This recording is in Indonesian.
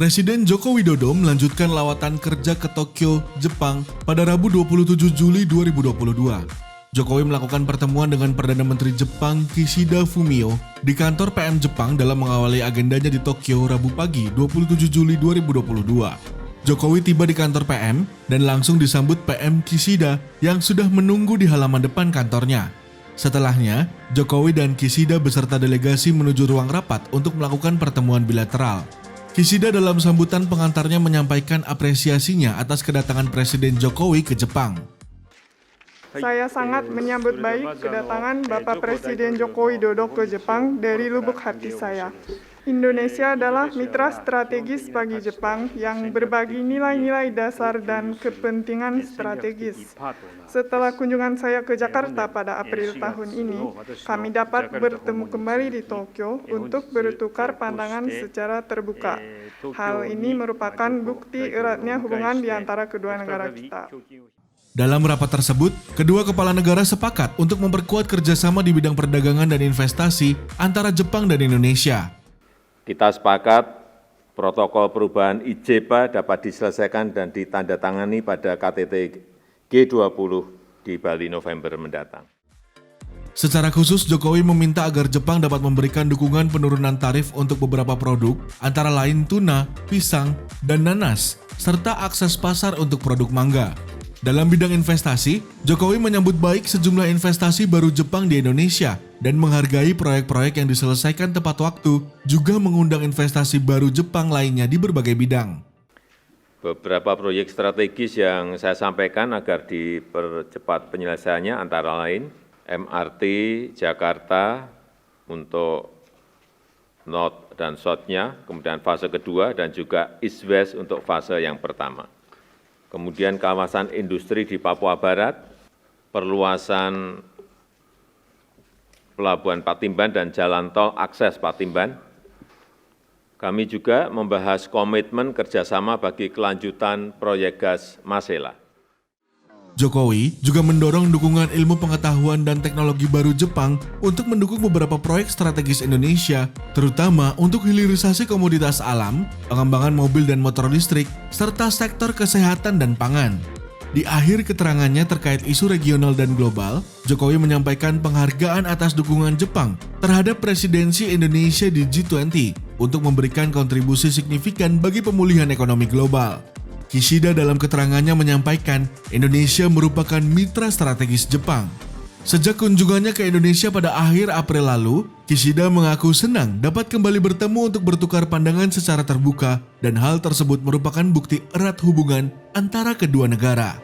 Presiden Joko Widodo melanjutkan lawatan kerja ke Tokyo, Jepang pada Rabu 27 Juli 2022. Jokowi melakukan pertemuan dengan Perdana Menteri Jepang Kishida Fumio di kantor PM Jepang dalam mengawali agendanya di Tokyo Rabu pagi 27 Juli 2022. Jokowi tiba di kantor PM dan langsung disambut PM Kishida yang sudah menunggu di halaman depan kantornya. Setelahnya, Jokowi dan Kishida beserta delegasi menuju ruang rapat untuk melakukan pertemuan bilateral. Kishida dalam sambutan pengantarnya menyampaikan apresiasinya atas kedatangan Presiden Jokowi ke Jepang. Saya sangat menyambut baik kedatangan Bapak Presiden Joko Widodo ke Jepang dari lubuk hati saya. Indonesia adalah mitra strategis bagi Jepang yang berbagi nilai-nilai dasar dan kepentingan strategis. Setelah kunjungan saya ke Jakarta pada April tahun ini, kami dapat bertemu kembali di Tokyo untuk bertukar pandangan secara terbuka. Hal ini merupakan bukti eratnya hubungan di antara kedua negara kita. Dalam rapat tersebut, kedua kepala negara sepakat untuk memperkuat kerjasama di bidang perdagangan dan investasi antara Jepang dan Indonesia. Kita sepakat protokol perubahan IJPA dapat diselesaikan dan ditandatangani pada KTT G20 di Bali November mendatang. Secara khusus, Jokowi meminta agar Jepang dapat memberikan dukungan penurunan tarif untuk beberapa produk, antara lain tuna, pisang, dan nanas, serta akses pasar untuk produk mangga. Dalam bidang investasi, Jokowi menyambut baik sejumlah investasi baru Jepang di Indonesia dan menghargai proyek-proyek yang diselesaikan tepat waktu, juga mengundang investasi baru Jepang lainnya di berbagai bidang. Beberapa proyek strategis yang saya sampaikan agar dipercepat penyelesaiannya antara lain MRT Jakarta untuk North dan South-nya, kemudian fase kedua, dan juga East-West untuk fase yang pertama. Kemudian kawasan industri di Papua Barat, perluasan Pelabuhan Patimban dan jalan tol akses Patimban. Kami juga membahas komitmen kerjasama bagi kelanjutan proyek gas Masela. Jokowi juga mendorong dukungan ilmu pengetahuan dan teknologi baru Jepang untuk mendukung beberapa proyek strategis Indonesia, terutama untuk hilirisasi komoditas alam, pengembangan mobil dan motor listrik, serta sektor kesehatan dan pangan. Di akhir keterangannya terkait isu regional dan global, Jokowi menyampaikan penghargaan atas dukungan Jepang terhadap presidensi Indonesia di G20 untuk memberikan kontribusi signifikan bagi pemulihan ekonomi global. Kishida dalam keterangannya menyampaikan Indonesia merupakan mitra strategis Jepang. Sejak kunjungannya ke Indonesia pada akhir April lalu, Kishida mengaku senang dapat kembali bertemu untuk bertukar pandangan secara terbuka dan hal tersebut merupakan bukti erat hubungan antara kedua negara.